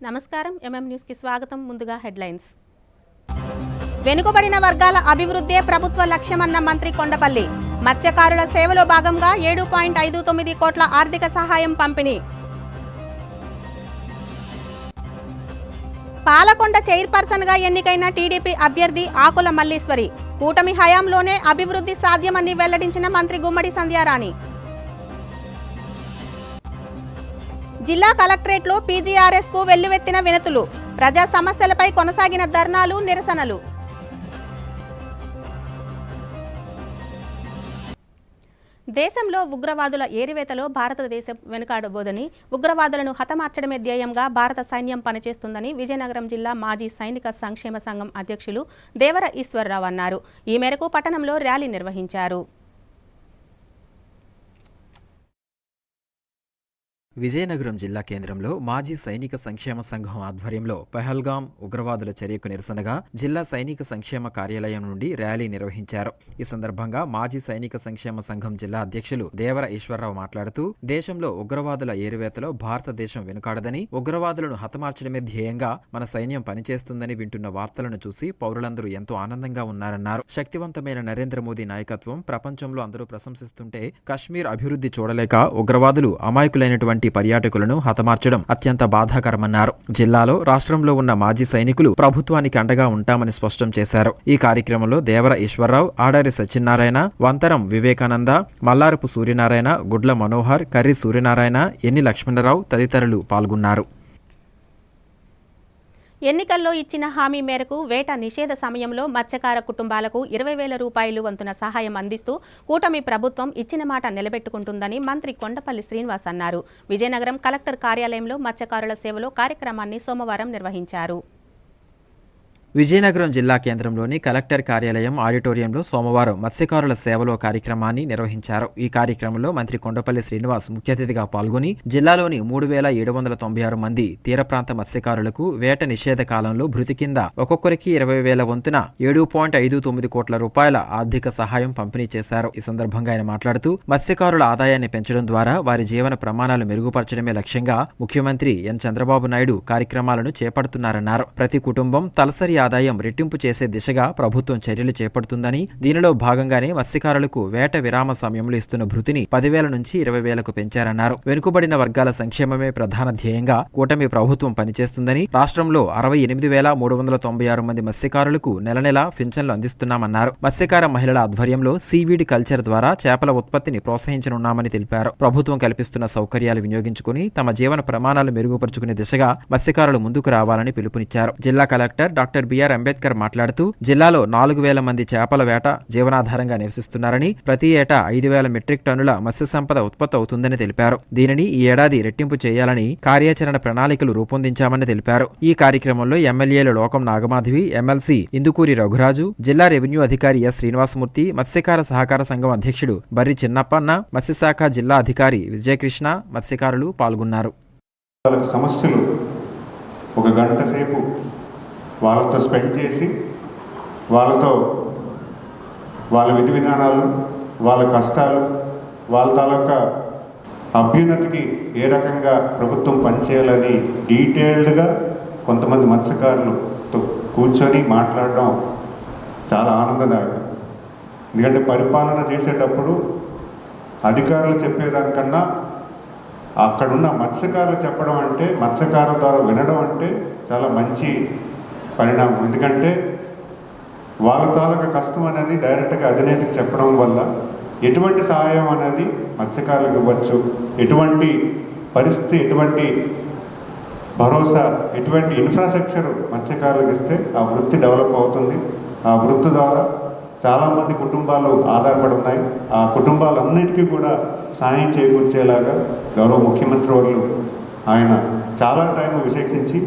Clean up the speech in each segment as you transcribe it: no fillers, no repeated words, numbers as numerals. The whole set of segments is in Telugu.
నమస్కారం న్యూస్ కి స్వాగతం. ముందుగా హెడ్లైన్స్. వెనుకబడిన వర్గాల అభివృద్ధే ప్రభుత్వ లక్ష్యమన్న మంత్రి కొండపల్లి. మత్స్యకారుల సేవలో భాగంగా 7.59 కోట్ల ఆర్థిక సహాయం పంపిణీ. పాలకొండ చైర్పర్సన్ గా ఎన్నికైన టీడీపీ అభ్యర్థి ఆకుల మల్లీశ్వరి. కూటమి హయాంలోనే అభివృద్ధి సాధ్యమని వెల్లడించిన మంత్రి గుమ్మడి సంధ్యారాణి. జిల్లా కలెక్టరేట్లో పీజీఆర్ఎస్ కు వెల్లువెత్తిన వినతులు. ప్రజా సమస్యలపై కొనసాగిన ధర్నాలు, నిరసనలు. దేశంలో ఉగ్రవాదుల ఏరివేతలో భారతదేశం వెనుకాడబోదని, ఉగ్రవాదులను హతమార్చడమే ధ్యేయంగా భారత సైన్యం పనిచేస్తుందని విజయనగరం జిల్లా మాజీ సైనిక సంక్షేమ సంఘం అధ్యక్షులు దేవర ఈశ్వరరావు అన్నారు. ఈ మేరకు పట్టణంలో ర్యాలీ నిర్వహించారు. విజయనగరం జిల్లా కేంద్రంలో మాజీ సైనిక సంక్షేమ సంఘం ఆధ్వర్యంలో పహల్గాం ఉగ్రవాదుల చర్యకు నిరసనగా జిల్లా సైనిక సంక్షేమ కార్యాలయం నుండి ర్యాలీ నిర్వహించారు. ఈ సందర్భంగా మాజీ సైనిక సంక్షేమ సంఘం జిల్లా అధ్యక్షులు దేవర ఈశ్వరరావు మాట్లాడుతూ, దేశంలో ఉగ్రవాదుల ఏరివేతలో భారతదేశం వెనుకాడదని, ఉగ్రవాదులను హతమార్చడమే ధ్యేయంగా మన సైన్యం పనిచేస్తుందని వింటున్న వార్తలను చూసి పౌరులందరూ ఎంతో ఆనందంగా ఉన్నారన్నారు. శక్తివంతమైన నరేంద్ర మోదీ నాయకత్వం ప్రపంచంలో అందరూ ప్రశంసిస్తుంటే కశ్మీర్ అభివృద్ధి చూడలేక ఉగ్రవాదులు అమాయకులైనటువంటి పర్యాటకులను హతమార్చడం అత్యంత బాధాకరమన్నారు. జిల్లాలో రాష్ట్రంలో ఉన్న మాజీ సైనికులు ప్రభుత్వానికి అండగా ఉంటామని స్పష్టం చేశారు. ఈ కార్యక్రమంలో దేవర ఈశ్వరరావు, ఆడారి సత్యనారాయణ, వంతరం వివేకానంద, మల్లారపు సూర్యనారాయణ, గుడ్ల మనోహర్, కర్రి సూర్యనారాయణ, ఎన్ని లక్ష్మణరావు తదితరులు పాల్గొన్నారు. ఎన్నికల్లో ఇచ్చిన హామీ మేరకు వేట నిషేధ సమయంలో మత్స్యకార కుటుంబాలకు 20,000 రూపాయలు వంతున సహాయం అందిస్తూ కూటమి ప్రభుత్వం ఇచ్చిన మాట నిలబెట్టుకుంటుందని మంత్రి కొండపల్లి శ్రీనివాస్ అన్నారు. విజయనగరం కలెక్టర్ కార్యాలయంలో మత్స్యకారుల సేవలో కార్యక్రమాన్ని సోమవారం నిర్వహించారు. విజయనగరం జిల్లా కేంద్రంలోని కలెక్టర్ కార్యాలయం ఆడిటోరియంలో సోమవారం మత్స్యకారుల సేవలో కార్యక్రమాన్ని నిర్వహించారు. ఈ కార్యక్రమంలో మంత్రి కొండపల్లి శ్రీనివాస్ ముఖ్య అతిథిగా పాల్గొని జిల్లాలోని 3,796 మంది తీర ప్రాంత మత్స్యకారులకు వేట నిషేధ కాలంలో భృతి కింద ఒక్కొక్కరికి 20,000 వంతున 7.59 కోట్ల రూపాయల ఆర్థిక సహాయం పంపిణీ చేశారు. ఈ సందర్భంగా ఆయన మాట్లాడుతూ, మత్స్యకారుల ఆదాయాన్ని పెంచడం ద్వారా వారి జీవన ప్రమాణాలు మెరుగుపరచడమే లక్ష్యంగా ముఖ్యమంత్రి ఎన్ చంద్రబాబు నాయుడు కార్యక్రమాలను చేపడుతున్నారన్నారు. ప్రతి కుటుంబం తలసరి ఆదాయం రెట్టింపు చేసే దిశగా ప్రభుత్వం చర్యలు చేపడుతుందని, దీనిలో భాగంగానే మత్స్యకారులకు వేట విరామ సమయంలో ఇస్తున్న భృతిని 10,000 నుంచి 20,000కు పెంచారన్నారు. వెనుకబడిన వర్గాల సంక్షేమమే ప్రధాన ధ్యేయంగా కూటమి ప్రభుత్వం పనిచేస్తుందని, రాష్ట్రంలో 68,396 మంది మత్స్యకారులకు నెలనెలా పింఛన్లు అందిస్తున్నామన్నారు. మత్స్యకార మహిళల ఆధ్వర్యంలో సీవీడ్ కల్చర్ ద్వారా చేపల ఉత్పత్తిని ప్రోత్సహించనున్నామని తెలిపారు. ప్రభుత్వం కల్పిస్తున్న సౌకర్యాలు వినియోగించుకుని తమ జీవన ప్రమాణాలు మెరుగుపరుచుకునే దిశగా మత్స్యకారులు ముందుకు రావాలని పిలుపునిచ్చారు. జిల్లా కలెక్టర్ డాక్టర్ బిఆర్ అంబేద్కర్ మాట్లాడుతూ, జిల్లాలో 4,000 మంది చేపల వేట జీవనాధారంగా నివసిస్తున్నారని, ప్రతి ఏటా 5,000 మెట్రిక్ టన్నుల మత్స్య సంపద ఉత్పత్తి అవుతుందని తెలిపారు. దీనిని ఈ ఏడాది రెట్టింపు చేయాలని కార్యాచరణ ప్రణాళికలు రూపొందించామని తెలిపారు. ఈ కార్యక్రమంలో ఎమ్మెల్యేలు లోకం నాగమాధవి, ఎమ్మెల్సీ ఇందుకూరి రఘురాజు, జిల్లా రెవెన్యూ అధికారి ఎస్ శ్రీనివాసమూర్తి, మత్స్యకార సహకార సంఘం అధ్యక్షుడు బర్రి చిన్నప్పన్న, మత్స్యశాఖ జిల్లా అధికారి విజయకృష్ణ, మత్స్యకారులు పాల్గొన్నారు. సమస్యలు ఒక గంట సేపు వాళ్ళతో స్పెండ్ చేసి, వాళ్ళతో వాళ్ళ విధి విధానాలు, వాళ్ళ కష్టాలు, వాళ్ళ తాలూకా అభ్యున్నతికి ఏ రకంగా ప్రభుత్వం పనిచేయాలని డీటెయిల్డ్గా కొంతమంది మత్స్యకారులతో కూర్చొని మాట్లాడడం చాలా ఆనందదాయకం. ఎందుకంటే పరిపాలన చేసేటప్పుడు అధికారులు చెప్పేదానికన్నా అక్కడున్న మత్స్యకారులు చెప్పడం అంటే, మత్స్యకారుల ద్వారా వినడం అంటే చాలా మంచి పరిణామం. ఎందుకంటే వాళ్ళ తాలూకా కష్టం అనేది డైరెక్ట్గా అధినేతకి చెప్పడం వల్ల ఎటువంటి సహాయం అనేది మత్స్యకారులకు ఇవ్వచ్చు, ఎటువంటి పరిస్థితి, ఎటువంటి భరోసా, ఎటువంటి ఇన్ఫ్రాస్ట్రక్చర్ మత్స్యకారులకు ఇస్తే ఆ వృత్తి డెవలప్ అవుతుంది. ఆ వృత్తి ద్వారా చాలామంది కుటుంబాలు ఆధారపడి ఉన్నాయి. ఆ కుటుంబాలన్నిటికీ కూడా సాయం చేకూర్చేలాగా గౌరవ ముఖ్యమంత్రి వాళ్ళు ఆయన చాలా టైం విశేషించి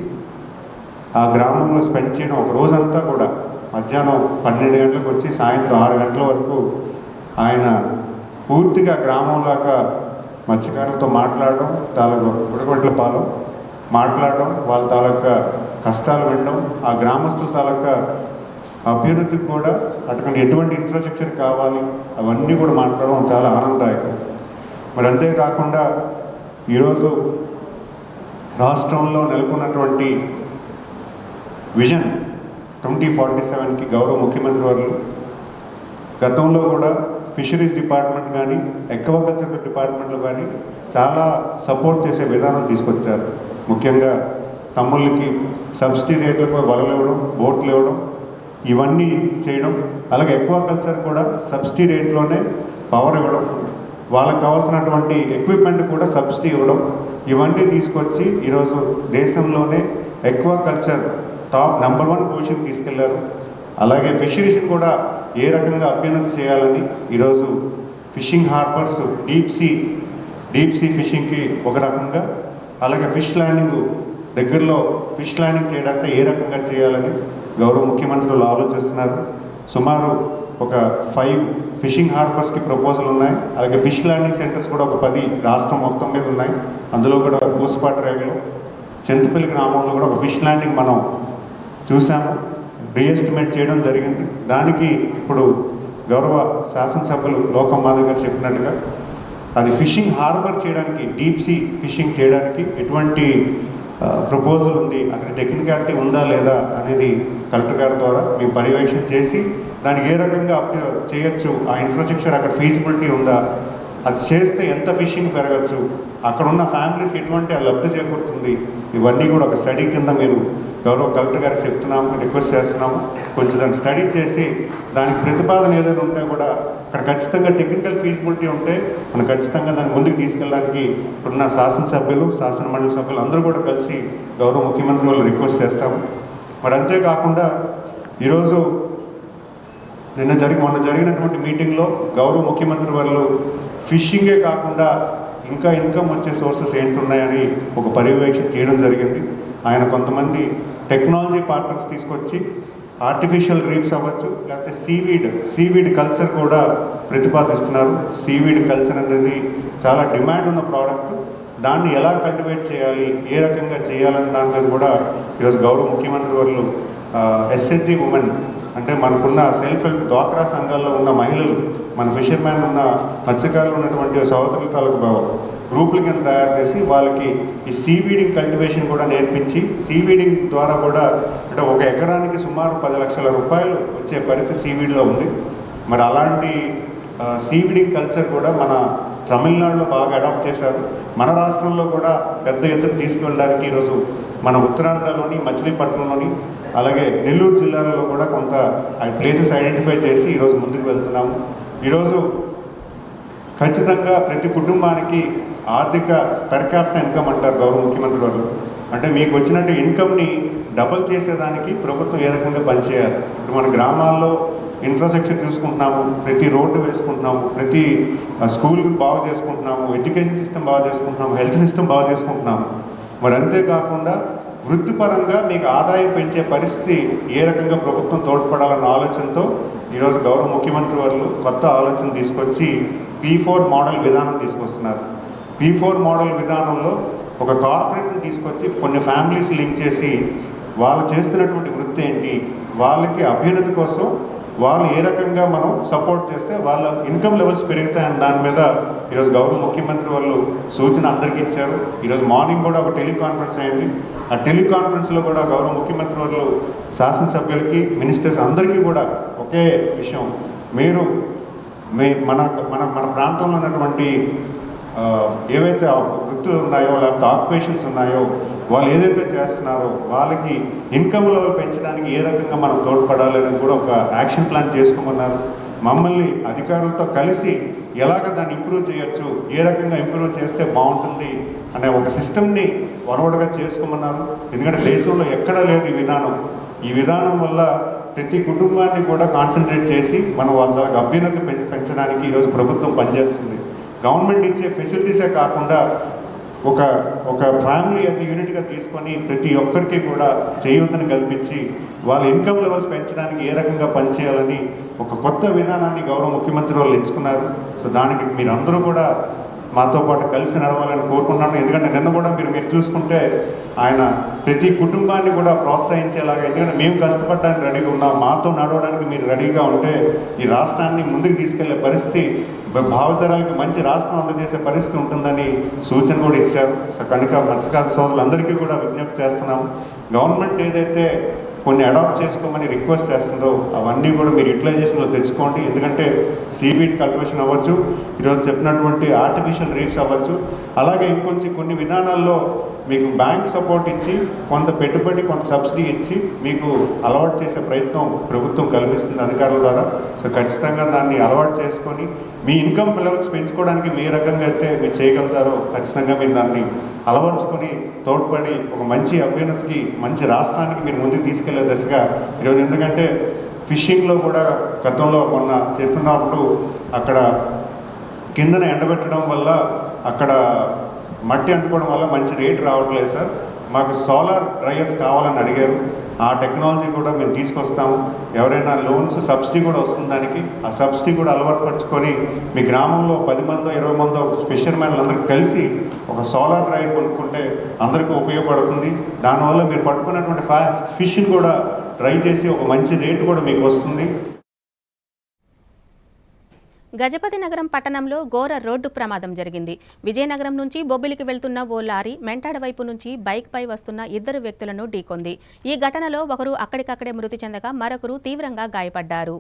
ఆ గ్రామంలో స్పెండ్ చేయడం, ఒక రోజంతా కూడా మధ్యాహ్నం 12 గంటలకు వచ్చి సాయంత్రం 6 గంటల వరకు ఆయన పూర్తిగా గ్రామంలాగా మత్స్యకారులతో మాట్లాడడం, తాలూకు ఉడగొట్ల పాలు మాట్లాడడం, వాళ్ళ తాలూకా కష్టాలు వినడం, ఆ గ్రామస్తుల తాలూకా అభ్యున్నతికి కూడా అటువంటి ఎటువంటి ఇన్ఫ్రాస్ట్రక్చర్ కావాలి అవన్నీ కూడా మాట్లాడడం చాలా ఆనందదాయకం. మరి అంతేకాకుండా ఈరోజు రాష్ట్రంలో నెలకొన్నటువంటి విజన్ 2047కి గౌరవ ముఖ్యమంత్రి వారు గతంలో కూడా ఫిషరీస్ డిపార్ట్మెంట్ కానీ అక్వాకల్చర్ డిపార్ట్మెంట్లో కానీ చాలా సపోర్ట్ చేసే విధానం తీసుకొచ్చారు. ముఖ్యంగా తమ్ముళ్ళకి సబ్సిడీ రేట్లకు వలలు ఇవ్వడం, బోట్లు ఇవ్వడం, ఇవన్నీ చేయడం. అలాగే అక్వాకల్చర్ కూడా సబ్సిడీ రేట్లోనే పవర్ ఇవ్వడం, వాళ్ళకి కావాల్సినటువంటి ఎక్విప్మెంట్ కూడా సబ్సిడీ ఇవ్వడం, ఇవన్నీ తీసుకొచ్చి ఈరోజు దేశంలోనే అక్వాకల్చర్ టాప్ నెంబర్ 1 పొజిషన్ తీసుకెళ్లారు. అలాగే ఫిషరీస్ని కూడా ఏ రకంగా అభ్యున్నతి చేయాలని ఈరోజు ఫిషింగ్ హార్బర్స్ డీప్ సీ ఫిషింగ్కి ఒక రకంగా, అలాగే ఫిష్ ల్యాండింగ్ దగ్గరలో ఫిష్ ల్యాండింగ్ చేయడానికి ఏ రకంగా చేయాలని గౌరవ ముఖ్యమంత్రులు ఆలోచిస్తున్నారు. సుమారు ఒక 5 ఫిషింగ్ హార్బర్స్కి ప్రపోజల్ ఉన్నాయి. అలాగే ఫిష్ ల్యాండింగ్ సెంటర్స్ కూడా ఒక 10 రాష్ట్రం మొత్తం మీద ఉన్నాయి. అందులో కూడా పూసపాటి రేగలు, చింతపల్లి గ్రామంలో కూడా ఒక ఫిష్ ల్యాండింగ్ మనం చూసాము, రీఎస్టిమేట్ చేయడం జరిగింది. దానికి ఇప్పుడు గౌరవ శాసనసభ్యులు లోకం మాధవ్ గారు చెప్పినట్టుగా అది ఫిషింగ్ హార్బర్ చేయడానికి, డీప్ సీ ఫిషింగ్ చేయడానికి ఎటువంటి ప్రపోజల్ ఉంది, అక్కడ టెక్నికాలిటీ ఉందా లేదా అనేది కలెక్టర్ గారి ద్వారా మేము పర్యవేక్షణ చేసి దానికి ఏ రకంగా చేయొచ్చు, ఆ ఇన్ఫ్రాస్ట్రక్చర్ అక్కడ ఫీజిబిలిటీ ఉందా, అది చేస్తే ఎంత ఫిషింగ్ పెరగచ్చు, అక్కడ ఉన్న ఫ్యామిలీస్కి ఎటువంటి లబ్ధి చేకూరుతుంది, ఇవన్నీ కూడా ఒక స్టడీ కింద మీరు గౌరవ కలెక్టర్ గారికి చెప్తున్నాము, రిక్వెస్ట్ చేస్తున్నాము. కొంచెం దాన్ని స్టడీ చేసి దానికి ప్రతిపాదన ఏదైనా ఉంటే కూడా అక్కడ ఖచ్చితంగా టెక్నికల్ ఫీజిబిలిటీ ఉంటే మనం ఖచ్చితంగా దాన్ని ముందుకు తీసుకెళ్ళడానికి ఇప్పుడున్న శాసనసభ్యులు, శాసనమండలి సభ్యులు అందరూ కూడా కలిసి గౌరవ ముఖ్యమంత్రి వాళ్ళు రిక్వెస్ట్ చేస్తాము. మరి అంతేకాకుండా ఈరోజు మొన్న జరిగినటువంటి మీటింగ్లో గౌరవ ముఖ్యమంత్రి వాళ్ళు ఫిషింగే కాకుండా ఇంకా ఇన్కమ్ వచ్చే సోర్సెస్ ఏంటున్నాయని ఒక పర్యవేక్షణ చేయడం జరిగింది. ఆయన కొంతమంది టెక్నాలజీ పార్ట్నర్స్ తీసుకొచ్చి ఆర్టిఫిషియల్ రీఫ్స్ అవ్వచ్చు, లేకపోతే సీవీడ్ కల్చర్ కూడా ప్రతిపాదిస్తున్నారు. సీవీడ్ కల్చర్ అనేది చాలా డిమాండ్ ఉన్న ప్రోడక్ట్. దాన్ని ఎలా కల్టివేట్ చేయాలి, ఏ రకంగా చేయాలని దాని మీద కూడా ఈరోజు గౌరవ ముఖ్యమంత్రి వాళ్ళు ఎస్హెచ్జి ఉమెన్ అంటే మనకున్న సెల్ఫ్ హెల్ప్ డ్వాక్రా సంఘాల్లో ఉన్న మహిళలు, మన ఫిషర్మ్యాన్ ఉన్న మత్స్యకారులు ఉన్నటువంటి సహోదరుల తాలూకు గ్రూపుల కింద తయారు చేసి వాళ్ళకి ఈ సీవీడింగ్ కల్టివేషన్ కూడా నేర్పించి, సీవీడింగ్ ద్వారా కూడా అంటే ఒక ఎకరానికి సుమారు 10 లక్షల రూపాయలు వచ్చే పరిస్థితి సీవీడ్లో ఉంది. మరి అలాంటి సీవీడింగ్ కల్చర్ కూడా మన తమిళనాడులో బాగా అడాప్ట్ చేశారు. మన రాష్ట్రంలో కూడా పెద్ద ఎత్తున తీసుకువెళ్ళడానికి ఈరోజు మన ఉత్తరాంధ్రలోని, మచిలీపట్నంలోని, అలాగే నెల్లూరు జిల్లాలలో కూడా కొంత ప్లేసెస్ ఐడెంటిఫై చేసి ఈరోజు ముందుకు వెళ్తున్నాము. ఈరోజు ఖచ్చితంగా ప్రతి కుటుంబానికి ఆర్థిక పర్ క్యాపిటల్ ఇన్కమ్ అంటారు గౌరవ ముఖ్యమంత్రి వాళ్ళు, అంటే మీకు వచ్చినట్టు ఇన్కమ్ని డబుల్ చేసేదానికి ప్రభుత్వం ఏ రకంగా పనిచేయాలి. ఇప్పుడు మన గ్రామాల్లో ఇన్ఫ్రాస్ట్రక్చర్ చూసుకుంటున్నాము, ప్రతి రోడ్డు వేసుకుంటున్నాము, ప్రతి స్కూల్ బాగు చేసుకుంటున్నాము, ఎడ్యుకేషన్ సిస్టమ్ బాగు చేసుకుంటున్నాము, హెల్త్ సిస్టమ్ బాగు చేసుకుంటున్నాము. మరి అంతేకాకుండా వృత్తిపరంగా మీకు ఆదాయం పెంచే పరిస్థితి ఏ రకంగా ప్రభుత్వం తోడ్పడాలన్న ఆలోచనతో ఈరోజు గౌరవ ముఖ్యమంత్రి వాళ్ళు కొత్త ఆలోచన తీసుకొచ్చి P4 మోడల్ విధానం తీసుకొస్తున్నారు. P4 మోడల్ విధానంలో ఒక కార్పొరేట్ని తీసుకొచ్చి కొన్ని ఫ్యామిలీస్ లింక్ చేసి వాళ్ళు చేస్తున్నటువంటి వృత్తి ఏంటి, వాళ్ళకి అభ్యున్నతి కోసం వాళ్ళు ఏ రకంగా మనం సపోర్ట్ చేస్తే వాళ్ళ ఇన్కమ్ లెవెల్స్ పెరుగుతాయని దాని మీద ఈరోజు గౌరవ ముఖ్యమంత్రి వాళ్ళు సూచన అందరికీ ఇచ్చారు. ఈరోజు మార్నింగ్ కూడా ఒక టెలికాన్ఫరెన్స్ అయింది. ఆ టెలికాన్ఫరెన్స్లో కూడా గౌరవ ముఖ్యమంత్రి వాళ్ళు శాసనసభ్యులకి, మినిస్టర్స్ అందరికీ కూడా ఒకే విషయం, మీరు మన మన మన ప్రాంతంలో ఉన్నటువంటి ఏవైతే వృత్తులు ఉన్నాయో లేకపోతే ఆక్యుపేషన్స్ ఉన్నాయో వాళ్ళు ఏదైతే చేస్తున్నారో వాళ్ళకి ఇన్కమ్ లెవెల్ పెంచడానికి ఏ రకంగా మనం తోడ్పడాలి అని కూడా ఒక యాక్షన్ ప్లాన్ చేసుకోమన్నారు. మమ్మల్ని అధికారులతో కలిసి ఎలాగ దాన్ని ఇంప్రూవ్ చేయొచ్చు, ఏ రకంగా ఇంప్రూవ్ చేస్తే బాగుంటుంది అనే ఒక సిస్టమ్ని ఫార్వర్డ్గా చేసుకోమన్నారు. ఎందుకంటే దేశంలో ఎక్కడా లేదు ఈ విధానం. ఈ విధానం వల్ల ప్రతి కుటుంబాన్ని కూడా కాన్సన్ట్రేట్ చేసి మనం వాళ్ళ అభ్యున్నతి పెంచడానికి ఈరోజు ప్రభుత్వం పనిచేస్తుంది. గవర్నమెంట్ ఇచ్చే ఫెసిలిటీసే కాకుండా ఒక ఫ్యామిలీ యాజ్ యూనిట్గా తీసుకొని ప్రతి ఒక్కరికి కూడా చేయూతను కల్పించి వాళ్ళ ఇన్కమ్ లెవెల్స్ పెంచడానికి ఏ రకంగా పనిచేయాలని ఒక కొత్త విధానాన్ని గౌరవ ముఖ్యమంత్రి వాళ్ళు ఎంచుకున్నారు. సో దానికి మీరందరూ కూడా మాతో పాటు కలిసి నడవాలని కోరుకుంటున్నాను. ఎందుకంటే నిన్న కూడా మీరు చూసుకుంటే ఆయన ప్రతి కుటుంబాన్ని కూడా ప్రోత్సహించేలాగా, ఎందుకంటే మేము కష్టపడడానికి రెడీగా ఉన్నాం, మాతో నడవడానికి మీరు రెడీగా ఉంటే ఈ రాష్ట్రాన్ని ముందుకు తీసుకెళ్లే పరిస్థితి, భావితరాలకు మంచి రాష్ట్రం అందజేసే పరిస్థితి ఉంటుందని సూచన కూడా ఇచ్చారు. సో కనుక మత్స్యకార సోదరులందరికీ కూడా విజ్ఞప్తి చేస్తున్నాం, గవర్నమెంట్ ఏదైతే కొన్ని అడాప్ట్ చేసుకోమని రిక్వెస్ట్ చేస్తుందో అవన్నీ కూడా మీరు యూటిలైజేషన్లో తెచ్చుకోండి. ఎందుకంటే సీవీడ్ కల్టివేషన్ అవ్వచ్చు, ఈరోజు చెప్పినటువంటి ఆర్టిఫిషియల్ రీఫ్స్ అవ్వచ్చు, అలాగే కొన్ని విధానాల్లో మీకు బ్యాంక్ సపోర్ట్ ఇచ్చి కొంత పెట్టుబడి కొంత సబ్సిడీ ఇచ్చి మీకు అలవాటు చేసే ప్రయత్నం ప్రభుత్వం కల్పిస్తుంది అధికారుల ద్వారా. సో ఖచ్చితంగా దాన్ని అలవాటు చేసుకొని మీ ఇన్కమ్ లెవెల్స్ పెంచుకోవడానికి మీ రకంగా అయితే మీరు చేయగలుగుతారో ఖచ్చితంగా మీరు దాన్ని అలవర్చుకొని తోడ్పడి ఒక మంచి అభ్యున్నతికి, మంచి రాష్ట్రానికి మీరు ముందుకు తీసుకెళ్లే దశగా ఈరోజు, ఎందుకంటే ఫిషింగ్లో కూడా గతంలో మొన్న చెప్తున్నప్పుడు అక్కడ కిందన ఎండబెట్టడం వల్ల అక్కడ మట్టి అంటుకోవడం వల్ల మంచి రేట్ రావట్లేదు సార్, మాకు సోలార్ డ్రైయర్స్ కావాలని అడిగారు. ఆ టెక్నాలజీ కూడా మేము తీసుకొస్తాము. ఎవరైనా లోన్స్ సబ్సిడీ కూడా వస్తుంది దానికి, ఆ సబ్సిడీ కూడా అలవాటు పరుచుకొని మీ గ్రామంలో 10 మందో 20 మందో ఫిషర్మెన్లు అందరికీ కలిసి ఒక సోలార్ డ్రైయర్ కొనుక్కుంటే అందరికీ ఉపయోగపడుతుంది. దానివల్ల మీరు పట్టుకున్నటువంటి ఫిష్ని కూడా డ్రై చేసి ఒక మంచి రేటు కూడా మీకు వస్తుంది. గజపతి నగరం పట్టణంలో ఘోర రోడ్డు ప్రమాదం జరిగింది. విజయనగరం నుంచి బొబ్బిలికి వెళ్తున్న ఓ లారీ మెంటాడ వైపు నుంచి బైక్పై వస్తున్న 2 వ్యక్తులను ఢీకొంది. ఈ ఘటనలో ఒకరు అక్కడికక్కడే మృతి చెందగా మరొకరు తీవ్రంగా గాయపడ్డారు.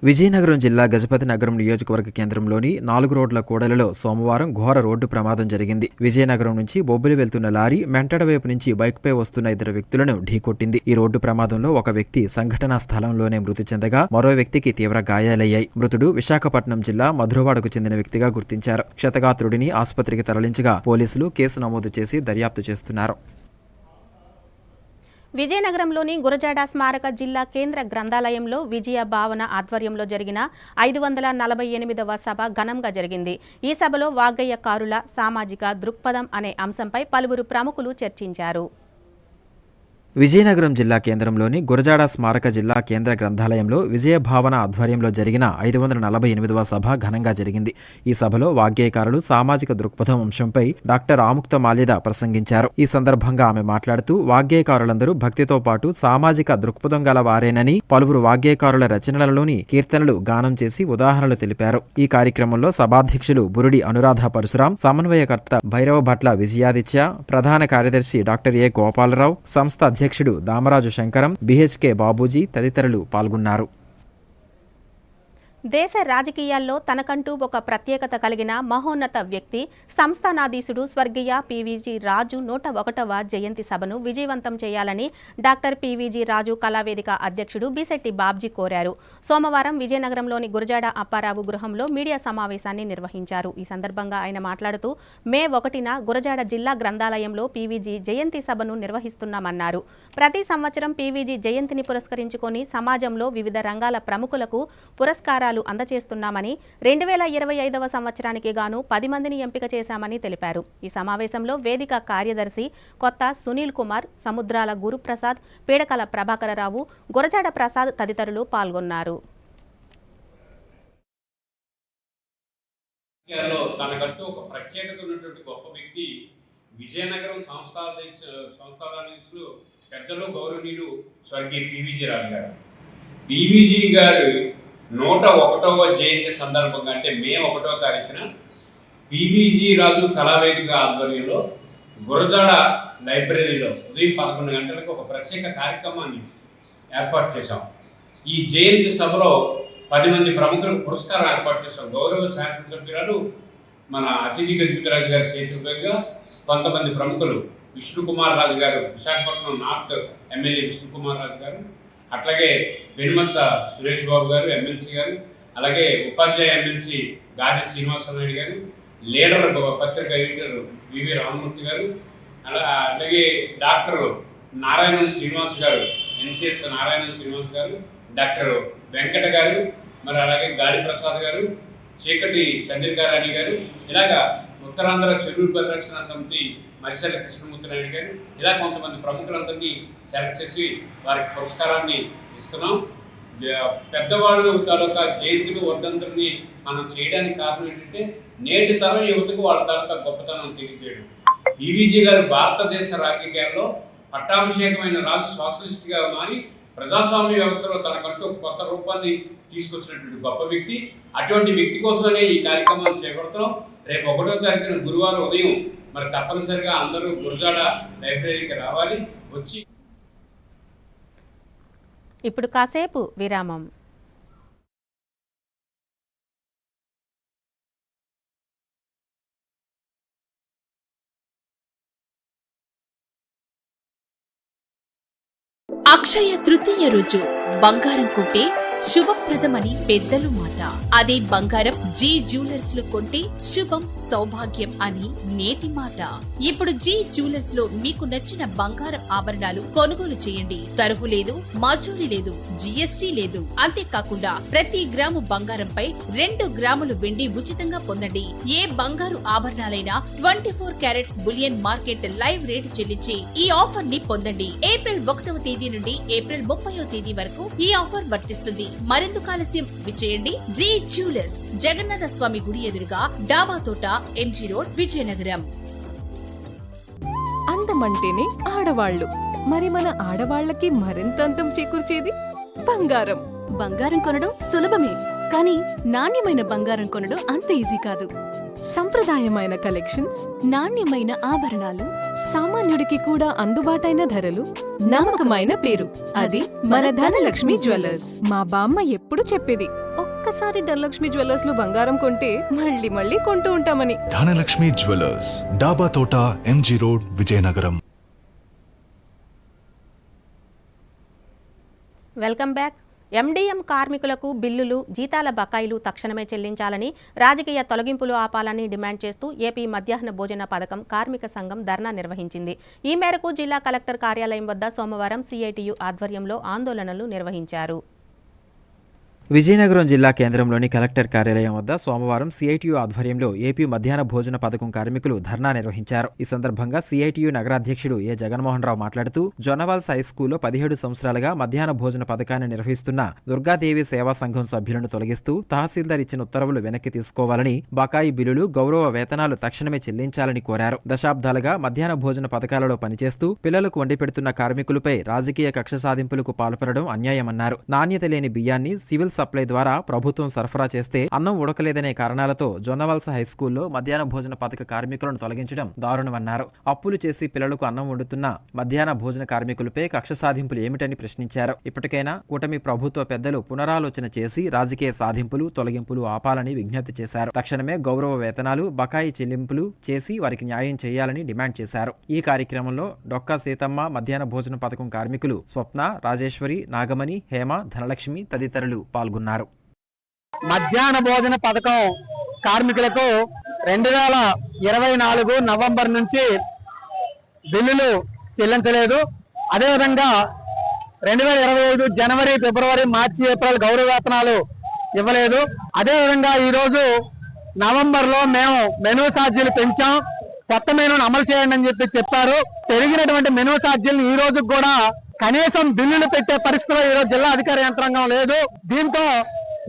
విజయనగరం జిల్లా గజపతి నగరం నియోజకవర్గ కేంద్రంలోని 4 రోడ్ల కూడలిలో సోమవారం ఘోర రోడ్డు ప్రమాదం జరిగింది. విజయనగరం నుంచి బొబ్బిలి వెళ్తున్న లారీ మెంటడ వైపు నుంచి బైక్పై వస్తున్న 2 వ్యక్తులను ఢీకొట్టింది. ఈ రోడ్డు ప్రమాదంలో ఒక వ్యక్తి సంఘటనా స్థలంలోనే మృతి చెందగా మరో వ్యక్తికి తీవ్ర గాయాలయ్యాయి. మృతుడు విశాఖపట్నం జిల్లా మధురవాడకు చెందిన వ్యక్తిగా గుర్తించారు. క్షతగాత్రుడిని ఆసుపత్రికి తరలించగా పోలీసులు కేసు నమోదు చేసి దర్యాప్తు చేస్తున్నారు. విజయనగరంలోని గురజాడ స్మారక జిల్లా కేంద్ర గ్రంథాలయంలో విజయ భావన ఆధ్వర్యంలో జరిగిన 548వ సభ ఘనంగా జరిగింది. ఈ సభలో వాగ్గేయకారుల సామాజిక దృక్పథం అనే అంశంపై పలువురు ప్రముఖులు చర్చించారు. విజయనగరం జిల్లా కేంద్రంలోని గురజాడ స్మారక జిల్లా కేంద్ర గ్రంథాలయంలో విజయ భావన ఆధ్వర్యంలో జరిగిన 548వ సభ ఘనంగా జరిగింది. ఈ సభలో వాగ్గేయకారులు సామాజిక దృక్పథం అంశంపై డాక్టర్ ఆముక్త మాల్యద ప్రసంగించారు. ఈ సందర్భంగా ఆమె మాట్లాడుతూ వాగ్గేయకారులందరూ భక్తితో పాటు సామాజిక దృక్పథం గల వారేనని, పలువురు వాగ్గేయకారుల రచనలలోని కీర్తనలు గానం చేసి ఉదాహరణలు తెలిపారు. ఈ కార్యక్రమంలో సభాధ్యక్షులు బురుడి అనురాధ పరశురాం, సమన్వయకర్త భైరవ భట్ల విజయాదిత్య, ప్రధాన కార్యదర్శి డాక్టర్ ఏ గోపాలరావు, సంస్థ అధ్యక్షుడు దామరాజు శంకరం, బిహెచ్కే బాబూజీ తదితరులు పాల్గొన్నారు. దేశ రాజకీయాల్లో తనకంటూ ఒక ప్రత్యేకత కలిగిన మహోన్నత వ్యక్తి సంస్థానాధీశుడు స్వర్గీయ పివిజి రాజు 101వ జయంతి సభను విజయవంతం చేయాలని డాక్టర్ పివిజి రాజు కళావేదిక అధ్యక్షుడు బిశెట్టి బాబ్జీ కోరారు. సోమవారం విజయనగరంలోని గురజాడ అప్పారావు గృహంలో మీడియా సమావేశాన్ని నిర్వహించారు. ఈ సందర్భంగా ఆయన మాట్లాడుతూ మే 1న గురజాడ జిల్లా గ్రంథాలయంలో పివిజి జయంతి సభను నిర్వహిస్తున్నామన్నారు. ప్రతి సంవత్సరం పివిజి జయంతిని పురస్కరించుకొని సమాజంలో వివిధ రంగాల ప్రముఖులకు పురస్కారాలు అందజేస్తున్నామని, 2025వ సంవత్సరానికి గాను 10 మందిని ఎంపిక చేశామని తెలిపారు. ఈ సమావేశంలో వేదిక కార్యదర్శి కొత్త సునీల్ కుమార్, సముద్రాల గురుప్రసాద్, పీడకల ప్రభాకరరావు, గురజాడ ప్రసాద్ తదితరులు పాల్గొన్నారు. తనకంటూ ఒక ప్రత్యేకత ఉన్నటువంటి గొప్ప వ్యక్తి విజయనగరం సంస్థానాధీశులు పెద్దలు గౌరవనీయులు స్వర్గీయ పివిజి రాజు గారు. పివిజి గారు 101వ జయంతి సందర్భంగా, అంటే మే 1వ తారీఖున పివిజి రాజు కళావేదిక ఆధ్వర్యంలో గురజాడ లైబ్రరీలో ఉదయం 11 గంటలకు ఒక ప్రత్యేక కార్యక్రమాన్ని ఏర్పాటు చేశాం. ఈ జయంతి సభలో 10 మంది ప్రముఖులకు పురస్కారం ఏర్పాటు చేశాం. గౌరవ శాసనసభ్యురాలు మన అతిథి గజపతిరాజు గారి చేతులుగా కొంతమంది ప్రముఖులు, విష్ణుకుమార్ రాజు గారు, విశాఖపట్నం నార్త్ ఎమ్మెల్యే విష్ణుకుమార్ రాజు గారు, అట్లాగే వెనుమచ్చ సురేష్ బాబు గారు ఎమ్మెల్సీ గారు, అలాగే ఉపాధ్యాయ ఎమ్మెల్సీ గాది శ్రీనివాసనాయుడు గారు, లీడర్ పత్రిక ఎడిటర్ వివి రామమూర్తి గారు, అలాగే డాక్టర్ నారాయణ శ్రీనివాస్ గారు, ఎన్సిఎస్ నారాయణ శ్రీనివాస్ గారు, డాక్టర్ వెంకట గారు, మరి అలాగే గాడి ప్రసాద్ గారు, చీకటి చంద్రికారాణి గారు, ఇలాగా ఉత్తరాంధ్ర చెరువుల పరిరక్షణ సమితి మరిసెల్ల కృష్ణమూర్తి నాయుడు గారు, ఇలా కొంతమంది ప్రముఖులందరినీ సెలెక్ట్ చేసి వారికి పురస్కారాన్ని ఇస్తున్నాం. పెద్దవాళ్ళు తాలూకా జయంతులు వర్ధంతుల్ని మనం చేయడానికి కారణం ఏంటంటే నేటి తరం యువతకు వాళ్ళ తాలూకా గొప్పతనం తెలియజేయడం. పీవీజీ గారు భారతదేశ రాజకీయాల్లో పట్టాభిషేకమైన రాజు సోషలిస్ట్గా మారి ప్రజాస్వామ్య వ్యవస్థలో తనకంటూ కొత్త రూపాన్ని తీసుకొచ్చినటువంటి గొప్ప వ్యక్తి. అటువంటి వ్యక్తి కోసమే ఈ కార్యక్రమాన్ని చేపడతాం. రేపు 1వ తారీఖున గురువారం ఉదయం మరి తప్పనిసరిగా అందరూ గురజాడ లైబ్రరీకి రావాలి. వచ్చి ఇప్పుడు కాసేపు విరామం. అక్షయ తృతీయ రోజు బంగారం కొంటే శుభప్రదమని పెద్దలు మాట. అదే బంగారం జీ జ్యువెలర్స్ లో కొంటే శుభం సౌభాగ్యం అని నేటి మాట. ఇప్పుడు జీ జ్యువెలర్స్ లో మీకు నచ్చిన బంగారం ఆభరణాలు కొనుగోలు చేయండి. తరుగు లేదు, మజూరీ లేదు, జీఎస్టీ లేదు. అంతేకాకుండా ప్రతి గ్రాము బంగారంపై 2 గ్రాములు వెండి ఉచితంగా పొందండి. ఏ బంగారు ఆభరణాలైనా 24 carats bullion market live rate చెల్లించి ఈ ఆఫర్ ని పొందండి. ఏప్రిల్ 1వ తేదీ నుండి ఏప్రిల్ 30వ తేదీ వరకు ఈ ఆఫర్ వర్తిస్తుంది. మరెందుకు ఆలస్యం, విచేయండి. జీ జ్యువెలర్స్, జగన్నాథ స్వామి గుడి ఎదురుగా, డాబా తోట, ఎంజీ రోడ్, విజయనగరం. అందమంటేనే ఆడవాళ్లు, మరి మన ఆడవాళ్లకి మరింత అందం చేకూర్చేది బంగారం. బంగారం కొనడం సులభమే, కానీ నాణ్యమైన బంగారం కొనడం అంత ఈజీ కాదు. సంప్రదాయమైన కలెక్షన్స్, నాణ్యమైన ఆభరణాలు, సామాన్యుడికి కూడా అందుబాటైన ధరలు, నమ్మకమైన పేరు, అది మన ధనలక్ష్మి జ్యువెలర్స్. మా బామ్మ ఎప్పుడు చెప్పేది, ఒక్కసారి ధనలక్ష్మి జ్యువెలర్స్ లో బంగారం కొంటే మళ్ళీ మళ్ళీ కొంటూ ఉంటామని. Dhanalakshmi jewellers, Daba Thota, MG road, Vizianagaram. Welcome back. MDM కార్మికులకు బిల్లులు, జీతాల బకాయిలు తక్షణమే చెల్లించాలని, రాజకీయ తొలగింపులు ఆపాలని డిమాండ్ చేస్తూ ఏపీ మధ్యాహ్న భోజన పథకం కార్మిక సంఘం ధర్నా నిర్వహించింది. ఈ మేరకు జిల్లా కలెక్టర్ కార్యాలయం వద్ద సోమవారం సిఐటియు ఆధ్వర్యంలో ఆందోళనలు నిర్వహించారు. విజయనగరం జిల్లా కేంద్రంలోని కలెక్టర్ కార్యాలయం వద్ద సోమవారం సిఐటియు ఆధ్వర్యంలో ఏపీ మధ్యాహ్న భోజన పథకం కార్మికులు ధర్నా నిర్వహించారు. ఈ సందర్భంగా సిఐటియు నగరాధ్యక్షుడు ఏ జగన్మోహన్ రావు మాట్లాడుతూ, జొన్నవాల్స్ హైస్కూల్లో 17 సంవత్సరాలుగా మధ్యాహ్న భోజన పథకాన్ని నిర్వహిస్తున్న దుర్గాదేవి సేవా సంఘం సభ్యులను తొలగిస్తూ తహసీల్దార్ ఇచ్చిన ఉత్తర్వులు వెనక్కి తీసుకోవాలని, బకాయి బిల్లులు, గౌరవ వేతనాలు తక్షణమే చెల్లించాలని కోరారు. దశాబ్దాలుగా మధ్యాహ్న భోజన పథకాలలో పనిచేస్తూ పిల్లలకు వండి పెడుతున్న కార్మికులపై రాజకీయ కక్ష సాధింపులకు పాల్పడడం అన్యాయమన్నారు. నాణ్యత లేని బియ్యాన్ని సివిల్ సప్లై ద్వారా ప్రభుత్వం సరఫరా చేస్తే అన్నం ఉడకలేదనే కారణాలతో జొన్నవలస హైస్కూల్లో మధ్యాహ్న భోజన పథక కార్మికులను తొలగించడం దారుణమన్నారు. అప్పులు చేసి పిల్లలకు అన్నం వండుతున్న మధ్యాహ్న భోజన కార్మికులపై కక్ష సాధింపులు ఏమిటని ప్రశ్నించారు. ఇప్పటికైనా కూటమి ప్రభుత్వ పెద్దలు పునరాలోచన చేసి రాజకీయ సాధింపులు, తొలగింపులు ఆపాలని విజ్ఞప్తి చేశారు. తక్షణమే గౌరవ వేతనాలు, బకాయి చెల్లింపులు చేసి వారికి న్యాయం చేయాలని డిమాండ్ చేశారు. ఈ కార్యక్రమంలో డొక్కా సీతమ్మ, మధ్యాహ్న భోజన పథకం కార్మికులు స్వప్న, రాజేశ్వరి, నాగమణి, హేమ, ధనలక్ష్మి తదితరులు పాల్గొన్నారు. మధ్యాహ్న భోజన పథకం కార్మికులకు 2024 నవంబర్ నుంచి బిల్లులు చెల్లించలేదు. అదేవిధంగా 2025 జనవరి, ఫిబ్రవరి, మార్చి, ఏప్రిల్ గౌరవ వేతనాలు ఇవ్వలేదు. అదేవిధంగా ఈరోజు నవంబర్లో మేము మెనూ ఛార్జీలు పెంచాం, కొత్త మెనూను అమలు చేయండి అని చెప్పారు. పెరిగినటువంటి మెనూ ఛార్జీలను ఈ రోజు కూడా కనీసం బిల్లులు పెట్టే పరిస్థితిలో ఈరోజు జిల్లా అధికార యంత్రాంగం లేదు. దీంతో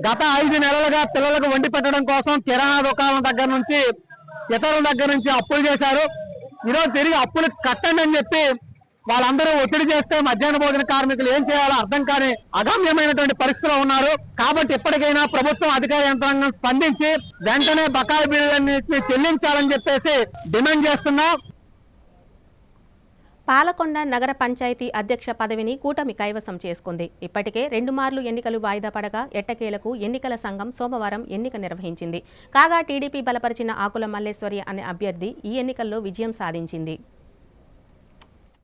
గత 5 నెలలుగా పిల్లలకు వండి పెట్టడం కోసం కిరాణా దుకాణాల దగ్గర నుంచి, ఇతరుల దగ్గర నుంచి అప్పులు చేశారు. ఈరోజు తిరిగి అప్పులు కట్టండి అని చెప్పి వాళ్ళందరూ ఒత్తిడి చేస్తే మధ్యాహ్న భోజన కార్మికులు ఏం చేయాలో అర్థం కాని అగమ్యమైనటువంటి పరిస్థితిలో ఉన్నారు. కాబట్టి ఇప్పటికైనా ప్రభుత్వం, అధికార యంత్రాంగం స్పందించి వెంటనే బకాయి బిల్లులన్నింటినీ చెల్లించాలని చెప్పేసి డిమాండ్ చేస్తున్నాం. పాలకొండ నగర పంచాయతీ అధ్యక్ష పదవిని కూటమి కైవసం చేసుకుంది. ఇప్పటికే 2 మార్లు ఎన్నికలు వాయిదా పడగా ఎట్టకేలకు ఎన్నికల సంఘం సోమవారం ఎన్నిక నిర్వహించింది. కాగా టీడీపీ బలపరిచిన ఆకుల మల్లేశ్వరి అనే అభ్యర్థి ఈ ఎన్నికల్లో విజయం సాధించింది.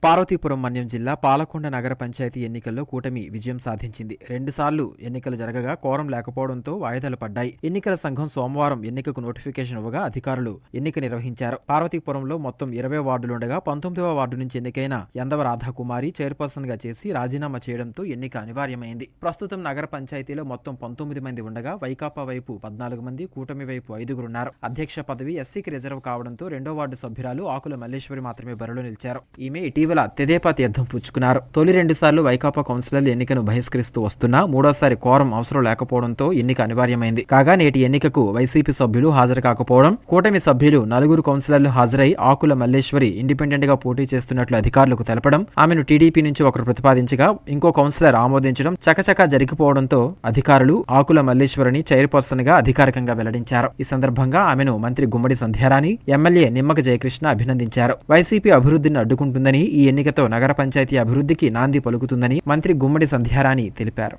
పార్వతీపురం మన్యం జిల్లా పాలకొండ నగర పంచాయతీ ఎన్నికల్లో కూటమి విజయం సాధించింది. 2 సార్లు ఎన్నికలు జరగగా కోరం లేకపోవడంతో వాయిదాలు పడ్డాయి. ఎన్నికల సంఘం సోమవారం ఎన్నికకు నోటిఫికేషన్ ఇవ్వగా అధికారులు ఎన్నిక నిర్వహించారు. పార్వతీపురంలో మొత్తం 20 వార్డులుండగా 19వ వార్డు నుంచి ఎన్నికైన యందవ రాధాకుమారి చైర్పర్సన్ గా చేసి రాజీనామా చేయడంతో ఎన్నిక అనివార్యమైంది. ప్రస్తుతం నగర పంచాయతీలో మొత్తం 19 మంది ఉండగా వైకాపా వైపు 14 మంది, కూటమి వైపు 5గురున్నారు. అధ్యక్ష పదవి ఎస్సీకి రిజర్వ్ కావడంతో 2వ వార్డు సభ్యురాలు ఆకుల మల్లేశ్వరి మాత్రమే బరిలో నిలిచారు. ఈమె ఇటీవల ఇటీవల తెదేపా తీర్థం పుచ్చుకున్నారు. తొలి 2 సార్లు వైకాపా కౌన్సిలర్లు ఎన్నికను బహిష్కరిస్తూ వస్తున్నా మూడోసారి కోరం అవసరం లేకపోవడంతో ఎన్నిక అనివార్యమైంది. కాగా నేటి ఎన్నికకు వైసీపీ సభ్యులు హాజరు కాకపోవడం, కూటమి సభ్యులు 4 కౌన్సిలర్లు హాజరై ఆకుల మల్లేశ్వరి ఇండిపెండెంట్ గా పోటీ చేస్తున్నట్లు అధికారులకు తెలపడం, ఆమెను టీడీపీ నుంచి ఒకరు ప్రతిపాదించగా ఇంకో కౌన్సిలర్ ఆమోదించడం చకచకా జరిగిపోవడంతో అధికారులు ఆకుల మల్లేశ్వరిని చైర్పర్సన్ గా అధికారికంగా వెల్లడించారు. ఈ సందర్భంగా ఆమెను మంత్రి గుమ్మడి సంధ్యారాణి, ఎమ్మెల్యే నిమ్మక జయకృష్ణ అభినందించారు. వైసీపీ అభివృద్ధిని అడ్డుకుంటుందని, ఈ ఎన్నికతో నగర పంచాయతీ అభివృద్ధికి నాంది పలుకుతుందని మంత్రి గుమ్మడి సంధ్యారాణి తెలిపారు.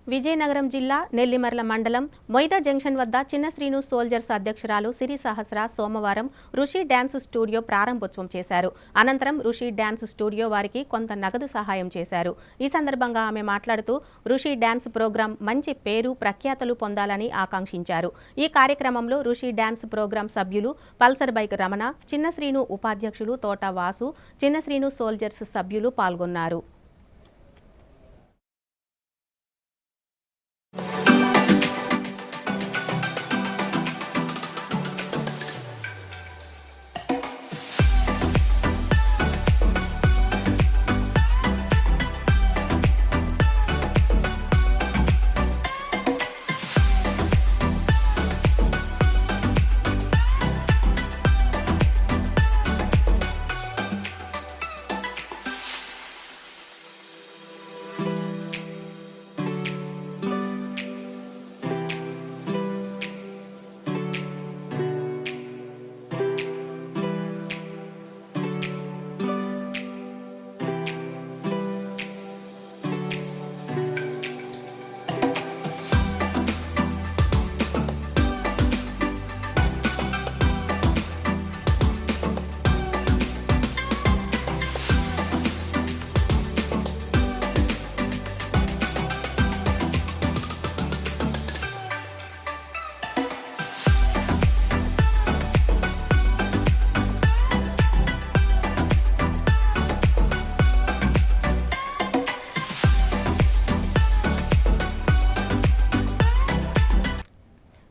విజయనగరం జిల్లా నెల్లిమర్ల మండలం మొయిదా జంక్షన్ వద్ద చిన్న శ్రీను సోల్జర్స్ అధ్యక్షురాలు సిరి సహస్ర సోమవారం ఋషి డ్యాన్స్ స్టూడియో ప్రారంభోత్సవం చేశారు. అనంతరం ఋషి డ్యాన్స్ స్టూడియో వారికి కొంత నగదు సహాయం చేశారు. ఈ సందర్భంగా ఆమె మాట్లాడుతూ ఋషి డ్యాన్స్ ప్రోగ్రాం మంచి పేరు ప్రఖ్యాతలు పొందాలని ఆకాంక్షించారు. ఈ కార్యక్రమంలో ఋషి డ్యాన్స్ ప్రోగ్రాం సభ్యులు పల్సర్ బైక్ రమణ, చిన్న శ్రీను ఉపాధ్యక్షులు తోట వాసు, చిన్న శ్రీను సోల్జర్స్ సభ్యులు పాల్గొన్నారు.